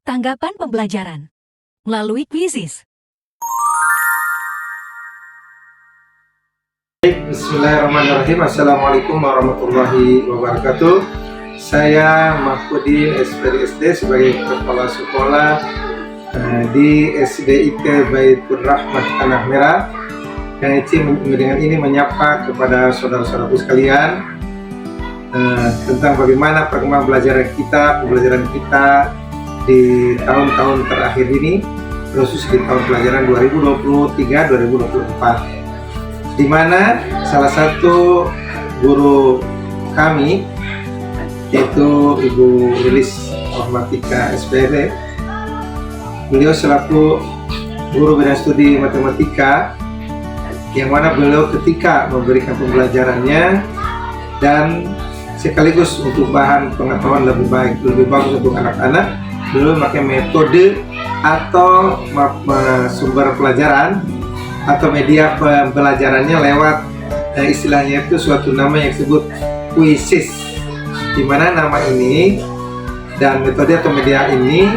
tanggapan pembelajaran melalui kuisis. Bismillahirrahmanirrahim. Assalamualaikum warahmatullahi wabarakatuh. Saya Mahfudin SPD sebagai Kepala Sekolah di SDIK Baitur Rahmah Tanah Merah. Yang dengan ini menyapa kepada saudara-saudaraku sekalian tentang bagaimana perkembangan pembelajaran kita di tahun-tahun terakhir ini, khusus di tahun pelajaran 2023-2024, di mana salah satu guru kami yaitu Ibu Lilis Rahmatika SPD, beliau selaku guru bidang studi matematika, yang mana beliau ketika memberikan pembelajarannya dan sekaligus untuk bahan pengetahuan lebih bagus untuk anak-anak, beliau memakai metode atau sumber pelajaran atau media pembelajarannya lewat istilahnya itu suatu nama yang disebut kuisis, di mana nama ini dan metode atau media ini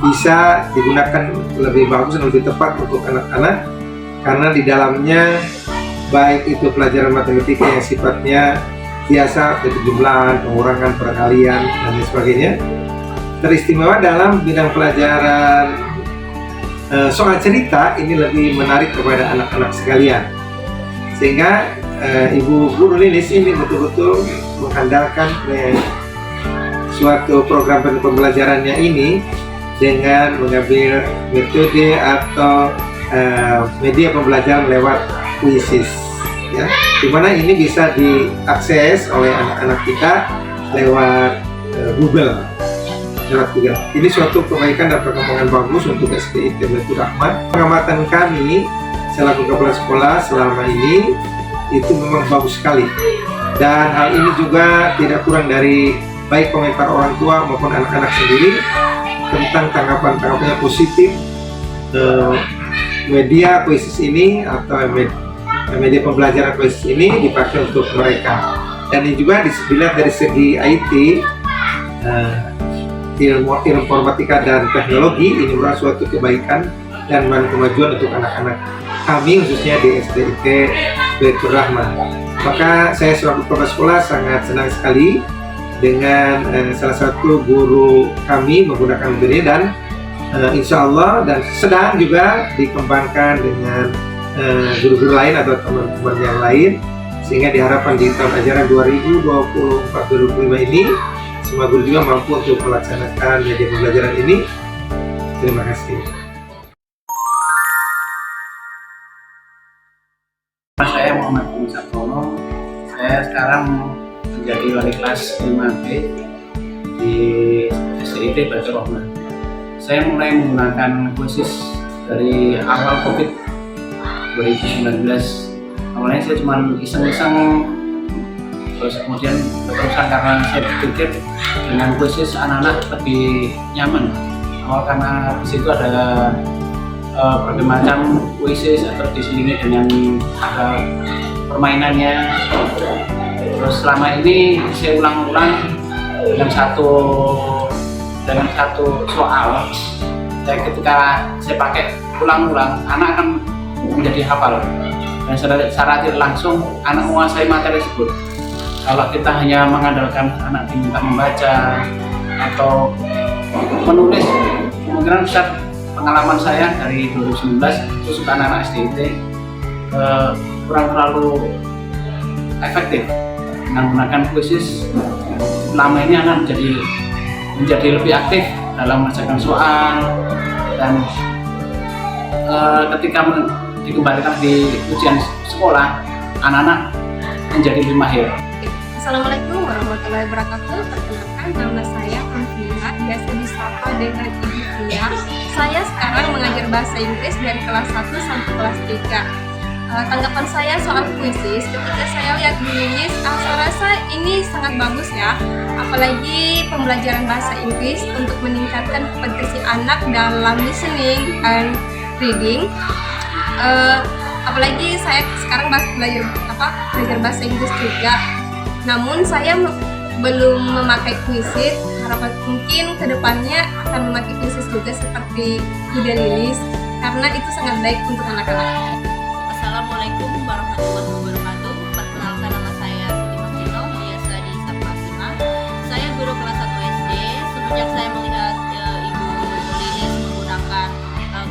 bisa digunakan lebih bagus dan lebih tepat untuk anak-anak, karena di dalamnya baik itu pelajaran matematika yang sifatnya biasa, jumlahan, pengurangan, perkalian, dan lain sebagainya, teristimewa dalam bidang pelajaran soal cerita ini lebih menarik kepada anak-anak sekalian, sehingga Ibu Guru Lilis ini betul-betul mengandalkan suatu program pembelajarannya ini dengan mengambil metode atau media pembelajaran lewat kuisis, ya, dimana ini bisa diakses oleh anak-anak kita lewat Google. Ini suatu kebaikan dan perkembangan bagus untuk SDIK Baitur Rahmah. Pengamatan kami selaku kepala sekolah selama ini itu memang bagus sekali, dan hal ini juga tidak kurang dari baik komentar orang tua maupun anak-anak sendiri tentang tanggapan-tanggapannya positif media kuisis ini atau media pembelajaran kuisis ini dipakai untuk mereka. Dan ini juga dilihat dari segi IT, ilmu informatika dan teknologi, ini merupakan suatu kebaikan dan kemajuan untuk anak-anak kami khususnya di SDIK Baitur Rahmah. Maka saya selaku kepala sekolah sangat senang sekali dengan salah satu guru kami menggunakan metode ini, dan insya Allah dan sedang juga dikembangkan dengan guru-guru lain atau teman-teman yang lain, sehingga diharapkan di tahun ajaran 2024-2025 ini semua guru juga mampu untuk melaksanakan media pembelajaran ini. Terima kasih. Saya Muhammad Musatono. Saya sekarang menjadi wali kelas 5B di SDIK Baitur Rahmah. Saya mulai menggunakan kuisis dari awal COVID 2019. Awalnya saya cuma iseng-iseng, terus kemudian keterusan karena saya berpikir dengan kuisis anak-anak lebih nyaman. Awal karena di situ ada berbagai macam kuisis atau diselingi dengan ada permainannya. Terus selama ini saya ulang-ulang dengan satu soal. Dan ketika saya pakai ulang-ulang, anak akan menjadi hafal, dan secara tidak langsung anak menguasai materi tersebut. Kalau kita hanya mengandalkan anak diminta membaca atau menulis, kemungkinan besar pengalaman saya dari 2019 khusus anak-anak SDIK kurang terlalu efektif dengan menggunakan kuisis. Lama ini anak menjadi lebih aktif dalam mengerjakan soal, dan ketika dikembalikan di ujian sekolah, anak-anak menjadi lebih mahir. Assalamualaikum warahmatullahi wabarakatuh. Perkenalkan, nama saya Fia, biasa disapa dengan Ibu Fia. Saya sekarang mengajar bahasa Inggris dari kelas 1 sampai kelas 3. Tanggapan saya soal kuisis, ketika saya lihat di list, saya rasa ini sangat bagus ya. Apalagi pembelajaran bahasa Inggris untuk meningkatkan kompetensi anak dalam listening and reading. Apalagi saya sekarang belajar bahasa Inggris juga. Namun saya belum memakai kuisis harapan mungkin kedepannya akan memakai kuisis juga seperti Bunda Lilis karena itu sangat baik untuk anak-anak. Assalamualaikum warahmatullahi wabarakatuh. Perkenalkan, nama saya Siti Maktino, biasa disapa Fatima. Saya guru kelas 1 SD. Semenjak saya melihat Ibu Lilis menggunakan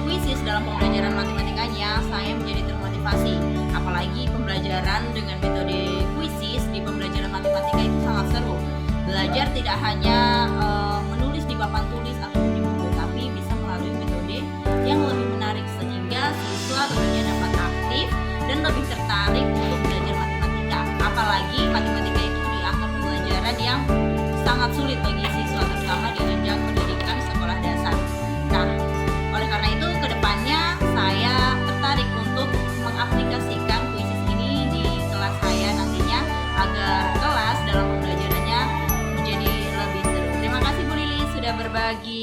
kuisis dalam pembelajaran matematikanya, saya menjadi termotivasi. Apalagi pembelajaran dengan metode kuisis di pembelajaran matematika itu sangat seru. Belajar tidak hanya menulis di papan tulis atau di buku, tapi bisa melalui metode yang lebih menarik sehingga siswa tentunya dapat aktif dan lebih tertarik untuk belajar matematika. Apalagi matematika itu dianggap pelajaran yang sangat sulit bagi siswa, terutama di jenjang pendidikan sekolah dasar. Nah, oleh karena itu kedepannya saya tertarik untuk mengaplikasikan kuisis ini di kelas saya nantinya agar kelas dalam pembelajarannya menjadi lebih seru. Terima kasih Bu Lili sudah berbagi.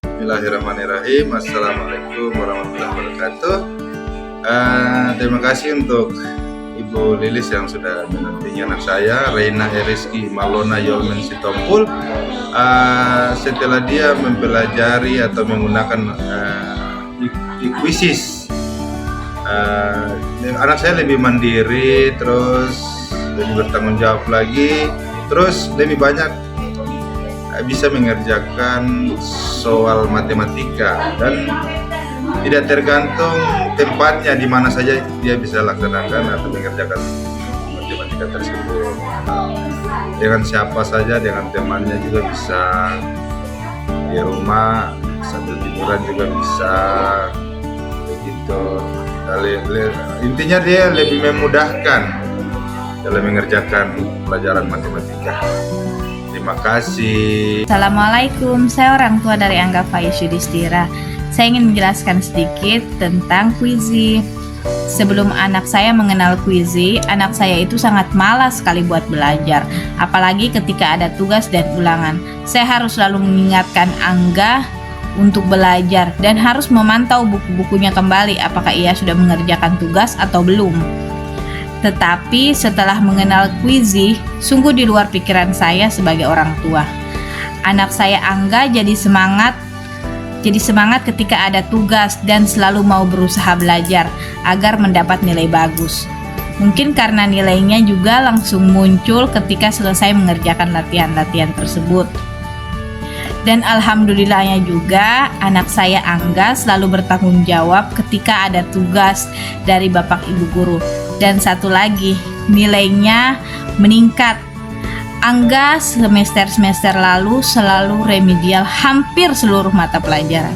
Bismillahirrahmanirrahim. Assalamualaikum warahmatullahi wabarakatuh. Terima kasih untuk Ibu Lilis yang sudah mendampingi anak saya, Reina Eriski Malona Yolmen Sitompul. Setelah dia mempelajari atau menggunakan kuisis, anak saya lebih mandiri, terus lebih bertanggung jawab lagi, terus lebih banyak bisa mengerjakan soal matematika dan tidak tergantung tempatnya di mana saja dia bisa laksanakan atau mengerjakan matematika tersebut. Dengan siapa saja, dengan temannya juga bisa, di rumah sambil tiduran juga bisa, begitu. Intinya dia lebih memudahkan dalam mengerjakan pelajaran matematika. Terima kasih. Assalamualaikum, saya orang tua dari Angga Faiz Yudhistira. Saya ingin menjelaskan sedikit tentang kuisis. Sebelum anak saya mengenal kuisis, anak saya itu sangat malas sekali buat belajar. Apalagi ketika ada tugas dan ulangan. Saya harus selalu mengingatkan Angga untuk belajar dan harus memantau buku-bukunya kembali apakah ia sudah mengerjakan tugas atau belum. Tetapi setelah mengenal kuisis, sungguh di luar pikiran saya sebagai orang tua. Anak saya Angga jadi semangat ketika ada tugas dan selalu mau berusaha belajar agar mendapat nilai bagus. Mungkin karena nilainya juga langsung muncul ketika selesai mengerjakan latihan-latihan tersebut. Dan alhamdulillahnya juga anak saya Angga selalu bertanggung jawab ketika ada tugas dari Bapak Ibu guru. Dan satu lagi, nilainya meningkat. Angga semester lalu selalu remedial hampir seluruh mata pelajaran.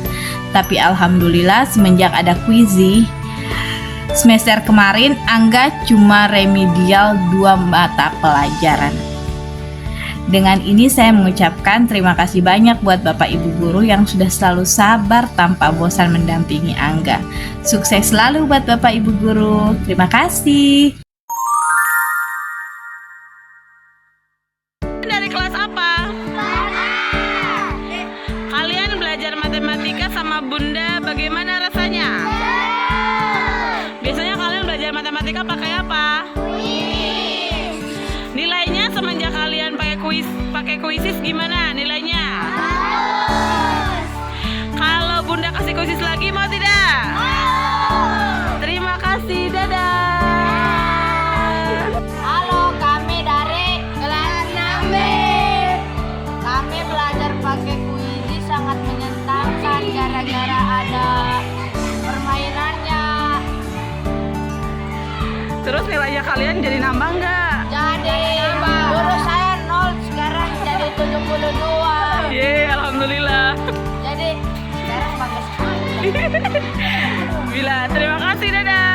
Tapi alhamdulillah semenjak ada kuisis, semester kemarin Angga cuma remedial 2 mata pelajaran. Dengan ini saya mengucapkan terima kasih banyak buat Bapak Ibu guru yang sudah selalu sabar tanpa bosan mendampingi Angga. Sukses selalu buat Bapak Ibu guru. Terima kasih. Dari kelas apa? Kalian belajar matematika sama Bunda bagaimana rasanya? Biasanya kalian belajar matematika pakai apa? Nilainya semenjak kalian pakai kuisis gimana nilainya? Kalau Bunda kasih kuisis lagi mau tidak? Terima kasih, dadah. Halo, kami dari kelas 6B. Kami belajar pakai kuisis sangat menyenangkan gara-gara ada permainannya. Terus nilainya kalian jadi nambah nggak? Jadi guru saya 0, sekarang jadi 72. Yeay, alhamdulillah. Jadi sekarang bagus. Bila, terima kasih, dadah.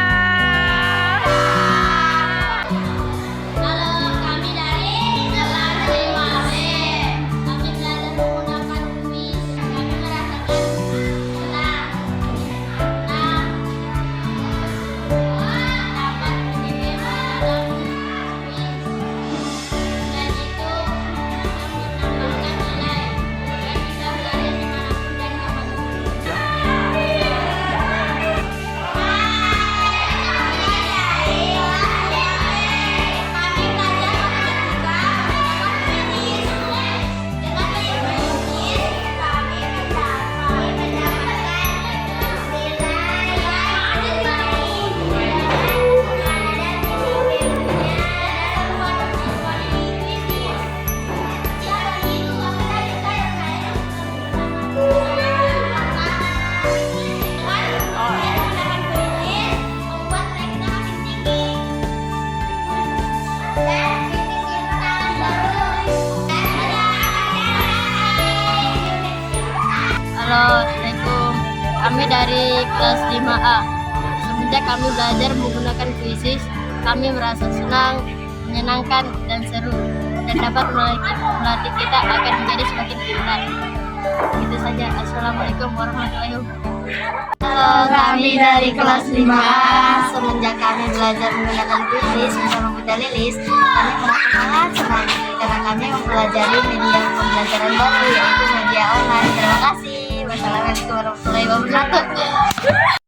Halo, kami dari kelas 5B. Kami belajar menggunakan kuis. Kami merasakan senang. Dapat menilai dalam kuis. Dan itu menambahkan nilai yang bisa belajar dimanapun dan kapanpun. Assalamualaikum. Kami dari kelas 5A. Semenjak kami belajar menggunakan Quizizz, kami merasa senang, menyenangkan, dan seru, dan dapat melatih kita agar menjadi semakin pintar. Itu saja. Assalamualaikum warahmatullahi wabarakatuh. Kami dari kelas 5A. Semenjak kami belajar menggunakan Quizizz bersama Bunda Lilis, kami merasa sangat senang karena kami mempelajari media pembelajaran baru, yaitu media online. Terima kasih. Wassalamualaikum warahmatullahi wabarakatuh.